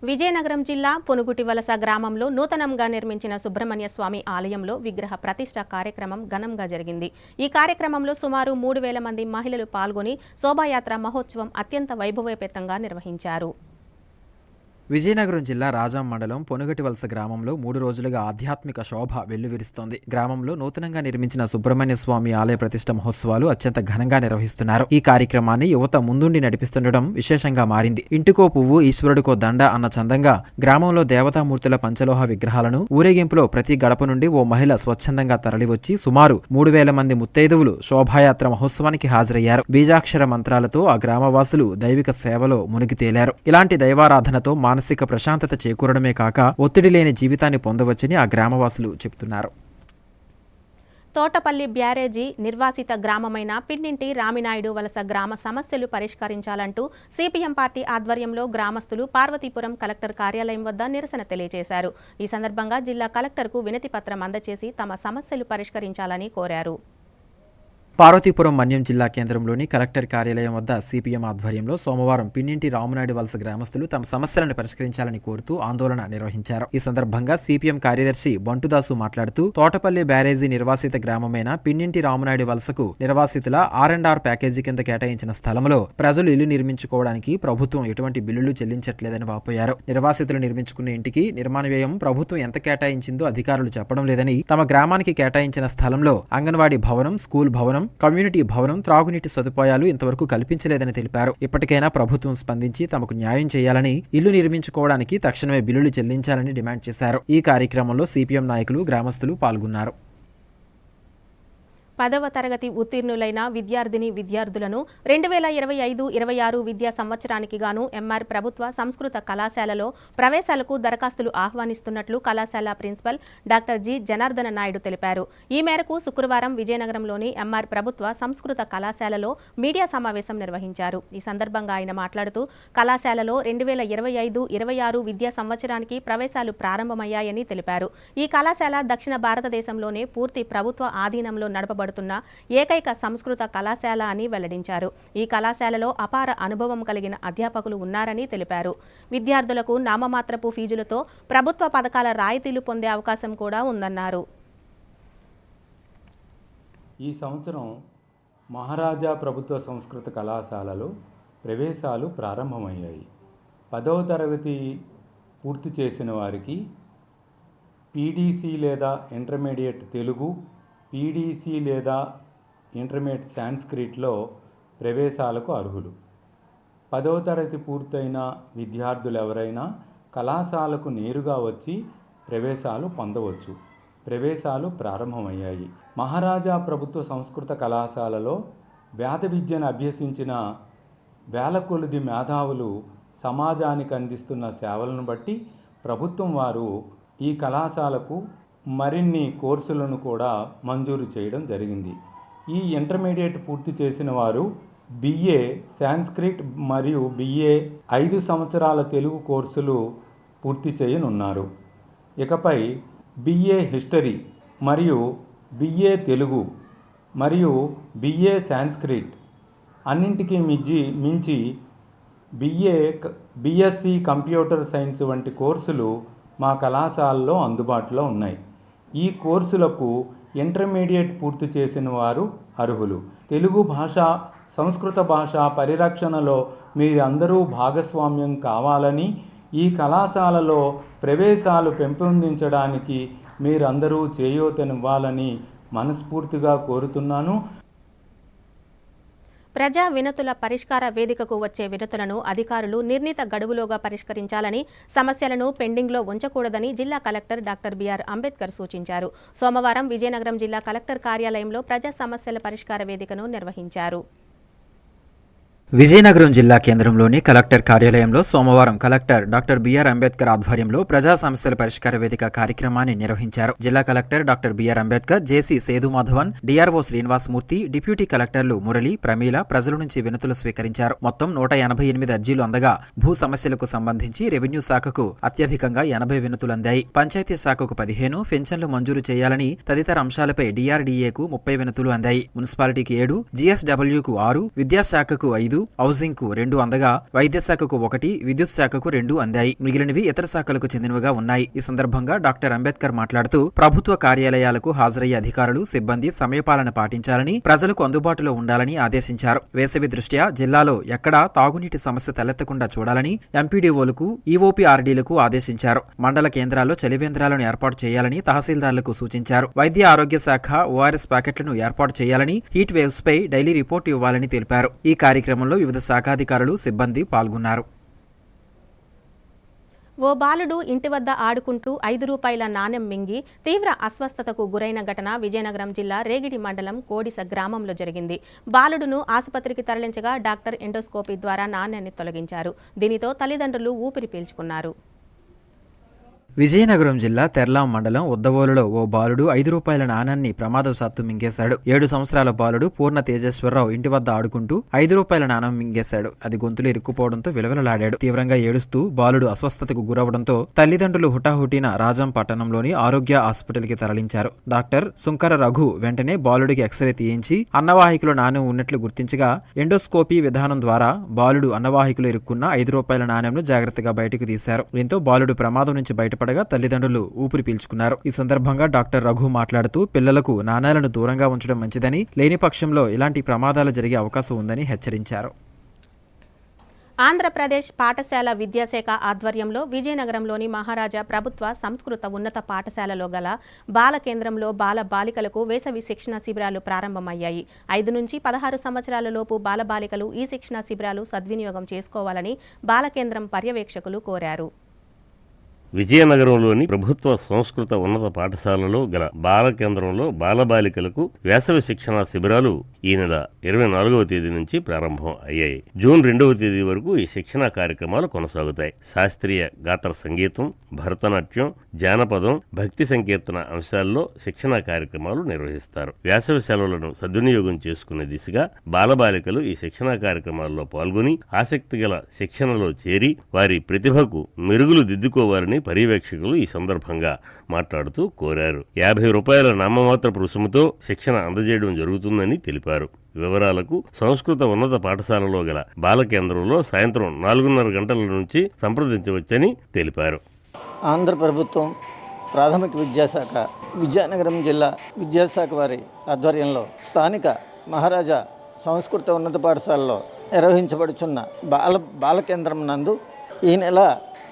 విజయనగరం జిల్లా పొనుగుటివలస గ్రామంలో నూతనంగా నిర్మించిన సుబ్రహ్మణ్య స్వామి ఆలయంలో విగ్రహ ప్రతిష్ఠ కార్యక్రమం ఘనంగా జరిగింది. ఈ కార్యక్రమంలో సుమారు 3,000 మంది మహిళలు పాల్గొని శోభాయాత్ర మహోత్సవం అత్యంత వైభవోపేతంగా నిర్వహించారు. విజయనగరం జిల్లా రాజాం మండలం పొనుగటివలస గ్రామంలో 3 రోజులుగా ఆధ్యాత్మిక శోభ వెల్లువిరుస్తోంది. గ్రామంలో నూతనంగా నిర్మించిన సుబ్రహ్మణ్య స్వామి ఆలయ ప్రతిష్ఠ మహోత్సవాలు అత్యంత ఘనంగా నిర్వహిస్తున్నారు. ఈ కార్యక్రమాన్ని యువత ముందుండి నడిపిస్తుండడం విశేషంగా మారింది. ఇంటికో పువ్వు ఈశ్వరుడికో దండ అన్న చందంగా గ్రామంలో దేవతామూర్తుల పంచలోహ విగ్రహాలను ఊరేగింపులో ప్రతి గడప నుండి ఓ మహిళ స్వచ్ఛందంగా తరలివచ్చి సుమారు 3,000 మంది ముత్తైదువులు శోభాయాత్ర మహోత్సవానికి హాజరయ్యారు. బీజాక్షర మంత్రాలతో ఆ గ్రామవాసులు దైవిక సేవలో మునిగి తేలారు. ఇలాంటి దైవారాధనతో మానసిక ప్రశాంతత చేకూరడమే కాక ఒత్తిడి లేని జీవితాన్ని పొందవచ్చని ఆ గ్రామవాసులు చెబుతున్నారు. తోటపల్లి బ్యారేజీ నిర్వాసిత గ్రామమైన పిన్నింటి రామినాయుడు వలస గ్రామ సమస్యలు పరిష్కరించాలంటూ సిపిఎం పార్టీ ఆధ్వర్యంలో గ్రామస్తులు పార్వతీపురం కలెక్టర్ కార్యాలయం వద్ద నిరసన తెలియజేశారు. ఈ సందర్భంగా జిల్లా కలెక్టర్కు వినతి పత్రం అందజేసి తమ సమస్యలు పరిష్కరించాలని కోరారు. పార్వతీపురం మన్యం జిల్లా కేంద్రంలోని కలెక్టర్ కార్యాలయం వద్ద సిపిఎం ఆధ్వర్యంలో సోమవారం పిన్నింటి రామునాయుడు వలస గ్రామస్తులు తమ సమస్యలను పరిష్కరించాలని కోరుతూ ఆందోళన నిర్వహించారు. ఈ సందర్భంగా సిపిఎం కార్యదర్శి బంటుదాసు మాట్లాడుతూ తోటపల్లి బ్యారేజీ నిర్వాసిత గ్రామమైన పిన్నింటి రామునాయుడు వలసకు నిర్వాసితుల R&R ప్యాకేజీ కింద కేటాయించిన స్థలంలో ప్రజలు ఇల్లు నిర్మించుకోవడానికి ప్రభుత్వం ఎటువంటి బిల్లులు చెల్లించట్లేదని వాపోయారు. నిర్వాసితులు నిర్మించుకున్న ఇంటికి నిర్మాణ వ్యయం ప్రభుత్వం ఎంత కేటాయించిందో అధికారులు చెప్పడం లేదని, తమ గ్రామానికి కేటాయించిన స్థలంలో అంగన్వాడీ భవనం, స్కూల్ భవనం, కమ్యూనిటీ భవనం, త్రాగునీటి సదుపాయాలు ఇంతవరకు కల్పించలేదని తెలిపారు. ఇప్పటికైనా ప్రభుత్వం స్పందించి తమకు న్యాయం చేయాలని, ఇల్లు నిర్మించుకోవడానికి తక్షణమే బిల్లులు చెల్లించాలని డిమాండ్ చేశారు. ఈ కార్యక్రమంలో సిపిఎం నాయకులు, గ్రామస్తులు పాల్గొన్నారు. 10వ తరగతి ఉత్తీర్ణులైన విద్యార్థులను 2025-26 విద్యా సంవత్సరానికి గాను ఎంఆర్ ప్రభుత్వ సంస్కృత కళాశాలలో ప్రవేశాలకు దరఖాస్తులు ఆహ్వానిస్తున్నట్లు కళాశాల principal doctor G Janardhana Naidu తెలిపారు. ఈ మేరకు శుక్రవారం విజయనగరంలోని ఎంఆర్ ప్రభుత్వ సంస్కృత కళాశాలలో మీడియా సమావేశం నిర్వహించారు. ఈ సందర్భంగా ఆయన మాట్లాడుతూ కళాశాలలో 2025-26 విద్యా సంవత్సరానికి ప్రవేశాలు ప్రారంభమయ్యాయని తెలిపారు. ఈ కళాశాల దక్షిణ భారతదేశంలోనే పూర్తి ప్రభుత్వ ఆధీనంలో నడపబడుతున్న ఏకైక సంస్కృత కళాశాల అని వెల్లడించారు. ఈ కళాశాలలో అపార అనుభవం కలిగిన అధ్యాపకులు ఉన్నారని తెలిపారు. విద్యార్థులకు నామమాత్రపు ఫీజులతో ప్రభుత్వ పథకాల రాయితీలు పొందే అవకాశం కూడా ఉందన్నారు. ఈ సంవత్సరం మహారాజా ప్రభుత్వ సంస్కృత కళాశాలలో ప్రవేశాలు ప్రారంభమయ్యాయి. 10వ తరగతి పూర్తి చేసిన వారికి పీడీసీ లేదా ఇంటర్మీడియట్ తెలుగు, పీడీసీ లేదా ఇంటర్మీడియట్ సాంస్క్రిట్లో ప్రవేశాలకు అర్హులు. 10వ తరగతి పూర్తయిన విద్యార్థులు ఎవరైనా కళాశాలకు నేరుగా వచ్చి ప్రవేశాలు పొందవచ్చు. ప్రవేశాలు ప్రారంభమయ్యాయి. మహారాజా ప్రభుత్వ సంస్కృత కళాశాలలో వేద విద్యను అభ్యసించిన వేల కొలది మేధావులు సమాజానికి అందిస్తున్న సేవలను బట్టి ప్రభుత్వం వారు ఈ కళాశాలకు మరిన్ని కోర్సులను కూడా మంజూరు చేయడం జరిగింది. ఈ ఇంటర్మీడియట్ పూర్తి చేసిన వారు బిఏ సాంస్క్రిట్ మరియు బిఏ 5 సంవత్సరాల తెలుగు కోర్సులు పూర్తి చేయనున్నారు. ఇకపై బిఏ హిస్టరీ మరియు బిఏ తెలుగు మరియు బిఏ సాంస్క్రిట్ అన్నింటికీ మించి బిఎస్సి కంప్యూటర్ సైన్స్ వంటి కోర్సులు మా కళాశాలలో అందుబాటులో ఉన్నాయి. ఈ కోర్సులకు ఇంటర్మీడియట్ పూర్తి చేసిన వారు అర్హులు. తెలుగు భాష, సంస్కృత భాష పరిరక్షణలో మీరందరూ భాగస్వామ్యం కావాలని, ఈ కళాశాలలో ప్రవేశాలు పెంపొందించడానికి మీరందరూ చేయూతనివ్వాలని మనస్ఫూర్తిగా కోరుతున్నాను. ప్రజా వినతుల పరిష్కార వేదికకు వచ్చే వినతులను అధికారులు నిర్ణీత గడువులోగా పరిష్కరించాలని, సమస్యలను పెండింగ్లో ఉంచకూడదని జిల్లా కలెక్టర్ డాక్టర్ బిఆర్ అంబేద్కర్ సూచించారు. సోమవారం విజయనగరం జిల్లా కలెక్టర్ కార్యాలయంలో ప్రజా సమస్యల పరిష్కార వేదికను నిర్వహించారు. విజయనగరం జిల్లా కేంద్రంలోని కలెక్టర్ కార్యాలయంలో సోమవారం కలెక్టర్ డాక్టర్ బిఆర్ అంబేద్కర్ ఆధ్వర్యంలో ప్రజా సమస్యల పరిష్కార వేదిక కార్యక్రమాన్ని నిర్వహించారు. జిల్లా కలెక్టర్ డాక్టర్ బిఆర్ అంబేద్కర్, జేసీ సేదుమాధవన్, డిఆర్ఓ శ్రీనివాసమూర్తి, డిప్యూటీ కలెక్టర్లు మురళి, ప్రమీల ప్రజల నుంచి వినతులు స్వీకరించారు. మొత్తం 188 అర్జీలు అందగా భూ సమస్యలకు సంబంధించి రెవెన్యూ శాఖకు అత్యధికంగా 80 వినతులు అందాయి. పంచాయతీ శాఖకు 15, పెన్షన్లు మంజూరు చేయాలని తదితర అంశాలపై డిఆర్డీఏకు 30 వినతులు అందాయి. మున్సిపాలిటీకి 7, జీఎస్డబ్ల్యూకు 6, విద్యాశాఖకు 5, హౌసింగ్ కు 2 అందగా వైద్య శాఖకు 1, విద్యుత్ శాఖకు 2 అందాయి. మిగిలినవి ఇతర శాఖలకు చెందినవిగా ఉన్నాయి. ఈ సందర్భంగా డాక్టర్ అంబేద్కర్ మాట్లాడుతూ ప్రభుత్వ కార్యాలయాలకు హాజరయ్యే అధికారులు, సిబ్బంది సమయపాలన పాటించాలని, ప్రజలకు అందుబాటులో ఉండాలని ఆదేశించారు. వేసవి దృష్ట్యా జిల్లాలో ఎక్కడా తాగునీటి సమస్య తలెత్తకుండా చూడాలని ఎంపీడీఓలకు, ఈఓపీఆర్డీలకు ఆదేశించారు. మండల కేంద్రాల్లో చలివేంద్రాలను ఏర్పాటు చేయాలని తహసీల్దార్లకు సూచించారు. వైద్య ఆరోగ్య శాఖ ఓఆర్ఎస్ ప్యాకెట్లను ఏర్పాటు చేయాలని, హీట్ వేవ్స్ పై డైలీ రిపోర్టు ఇవ్వాలని తెలిపారు. ఈ కార్యక్రమంలో వివిధ శాఖాధికారులు, సిబ్బంది పాల్గొన్నారు. ఓ బాలుడు ఇంటి వద్ద ఆడుకుంటూ 5 రూపాయల నాణెం మింగి తీవ్ర అస్వస్థతకు గురైన ఘటన విజయనగరం జిల్లా రేగిడి మండలం కోడిస గ్రామంలో జరిగింది. బాలుడును ఆసుపత్రికి తరలించగా డాక్టర్ ఎండోస్కోపీ ద్వారా నాణ్యాన్ని తొలగించారు. దీనితో తల్లిదండ్రులు ఊపిరి పీల్చుకున్నారు. విజయనగరం జిల్లా తెర్లాం మండలం ఉద్దవోలులో ఓ బాలుడు 5 రూపాయల నాణాన్ని ప్రమాదవశాత్తు మింగేశాడు. 7 సంవత్సరాల బాలుడు పూర్ణ తేజేశ్వరరావు ఇంటి వద్ద ఆడుకుంటూ 5 రూపాయల నాణం మింగేశాడు. అది గొంతులు ఇరుక్కుపోవడంతో విలవిలలాడాడు. తీవ్రంగా ఏడుస్తూ బాలుడు అస్వస్థతకు గురవడంతో తల్లిదండ్రులు హుటాహుటిన రాజం పట్టణంలోని ఆరోగ్య హాస్పిటల్కి తరలించారు. డాక్టర్ సుంకర రఘు వెంటనే బాలుడికి ఎక్స్రే తీయించి అన్నవాహికలో నాణ్యం ఉన్నట్లు గుర్తించగా ఎండోస్కోపీ విధానం ద్వారా బాలుడు అన్నవాహికలో ఇరుక్కున్న 5 రూపాయల నాణ్యంను జాగ్రత్తగా బయటకు తీశారు. దీంతో బాలుడు ప్రమాదం నుంచి బయటపడగా తల్లిదండ్రులు ఊపిరి పీల్చుకున్నారు. ఈ సందర్భంగా డాక్టర్ రఘు మాట్లాడుతూ పిల్లలకు నాణాలను దూరంగా ఉంచడం మంచిదని, లేని పక్షంలో ఇలాంటి ప్రమాదాలు జరిగే అవకాశం ఉందని హెచ్చరించారు. ఆంధ్రప్రదేశ్ పాఠశాల విద్యాశాఖ ఆధ్వర్యంలో విజయనగరంలోని మహారాజా ప్రభుత్వ సంస్కృత ఉన్నత పాఠశాలలో గల బాల కేంద్రంలో బాల బాలికలకు వేసవి శిక్షణ శిబిరాలు ప్రారంభమయ్యాయి. 5 నుంచి 16 సంవత్సరాల లోపు బాలబాలికలు ఈ శిక్షణ శిబిరాలు సద్వినియోగం చేసుకోవాలని బాల కేంద్రం పర్యవేక్షకులు కోరారు. విజయనగరంలోని ప్రభుత్వ సంస్కృత ఉన్నత పాఠశాలలో గల బాల కేంద్రంలో బాలబాలికలకు వేసవి శిక్షణా శిబిరాలు ఈ నెల 24వ తేదీ నుంచి ప్రారంభం అయ్యాయి. జూన్ 2వ తేదీ వరకు ఈ శిక్షణా కార్యక్రమాలు కొనసాగుతాయి. శాస్త్రీయ గాత్ర సంగీతం, భరతనాట్యం, జానపదం, భక్తి సంకీర్తన అంశాల్లో శిక్షణా కార్యక్రమాలు నిర్వహిస్తారు. వేసవి సెలవులను సద్వినియోగం చేసుకునే దిశగా బాలబాలికలు ఈ శిక్షణా కార్యక్రమాల్లో పాల్గొని ఆసక్తి గల శిక్షణలో చేరి వారి ప్రతిభకు మెరుగులు దిద్దుకోవాలని పర్యవేక్షకులు ఈ సందర్భంగా మాట్లాడుతూ కోరారు. 50 రూపాయల నామమాత్రపు రుసుముతో శిక్షణ అందజేయడం జరుగుతుందని తెలిపారు. వివరాలకు సంస్కృత ఉన్నత పాఠశాలలో గల బాల కేంద్రంలో సాయంత్రం 4:30 గంటల నుంచి సంప్రదించవచ్చని తెలిపారు. ఆంధ్ర ప్రభుత్వం ప్రాథమిక విద్యాశాఖ విజయనగరం జిల్లా విద్యాశాఖ వారి ఆధ్వర్యంలో స్థానిక మహారాజా సంస్కృత ఉన్నత పాఠశాలలో నిర్వహించబడుచున్న బాల కేంద్రం నందు ఈ నెల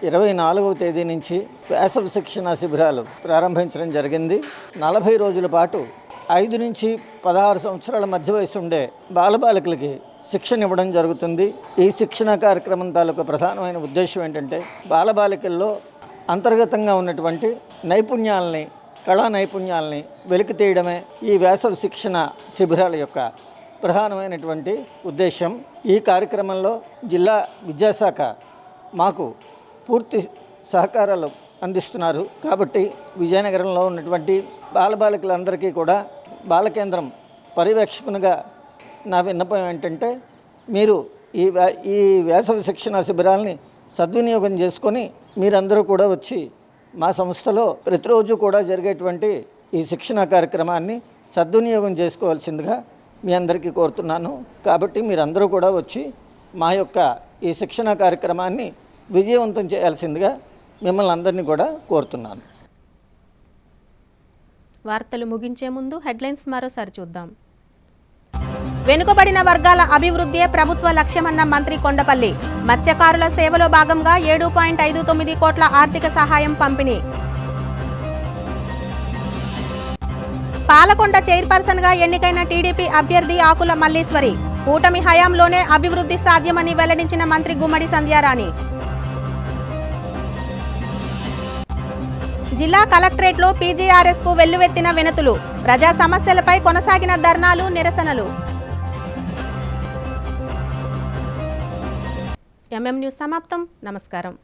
24వ తేదీ నుంచి వేసవి శిక్షణ శిబిరాలు ప్రారంభించడం జరిగింది. 40 రోజుల పాటు 5 నుంచి 16 సంవత్సరాల మధ్య వయసు ఉండే బాలబాలికలకి శిక్షణ ఇవ్వడం జరుగుతుంది. ఈ శిక్షణ కార్యక్రమం తాలూకు ప్రధానమైన ఉద్దేశం ఏంటంటే బాలబాలికల్లో అంతర్గతంగా ఉన్నటువంటి నైపుణ్యాలని, కళా నైపుణ్యాలని వెలికి తీయడమే ఈ వేసవి శిక్షణ శిబిరాల యొక్క ప్రధానమైనటువంటి ఉద్దేశం. ఈ కార్యక్రమంలో జిల్లా విద్యాశాఖ మాకు పూర్తి సహకారాలు అందిస్తున్నారు. కాబట్టి విజయనగరంలో ఉన్నటువంటి బాలబాలికలందరికీ కూడా బాలకేంద్రం పర్యవేక్షకునిగా నా విన్నపం ఏంటంటే మీరు ఈ వేసవి శిక్షణ శిబిరాలని సద్వినియోగం చేసుకొని మీరందరూ కూడా వచ్చి మా సంస్థలో ప్రతిరోజు కూడా జరిగేటువంటి ఈ శిక్షణ కార్యక్రమాన్ని సద్వినియోగం చేసుకోవాల్సిందిగా మీ అందరికీ కోరుతున్నాను. కాబట్టి మీరందరూ కూడా వచ్చి మా యొక్క ఈ శిక్షణ కార్యక్రమాన్ని విజయవంతం చేయాల్సిందిగా మిమ్మల్ని అందరినీ కూడా కోరుతున్నాను. వార్తలు ముగించే ముందు హెడ్లైన్స్ మరోసారి చూద్దాం. వెనుకబడిన వర్గాల అభివృద్ధే ప్రభుత్వ లక్ష్యమన్న మంత్రి కొండపల్లి. మత్స్యకారుల సేవలో భాగంగా 7.59 కోట్ల ఆర్థిక సహాయం పంపిణీ. పాలకొండ చైర్పర్సన్గా ఎన్నికైన టీడీపీ అభ్యర్థి ఆకుల మల్లీశ్వరి. కూటమి హయాంలోనే అభివృద్ధి సాధ్యమని వెల్లడించిన మంత్రి గుమ్మడి సంధ్యారాణి. జిల్లా కలెక్టరేట్లో పీజీఆర్ఎస్కు వెల్లువెత్తిన వినతులు. ప్రజా సమస్యలపై కొనసాగిన ధర్నాలు, నిరసనలు. ఎంఎం న్యూస్ సమాప్తం. నమస్కారం.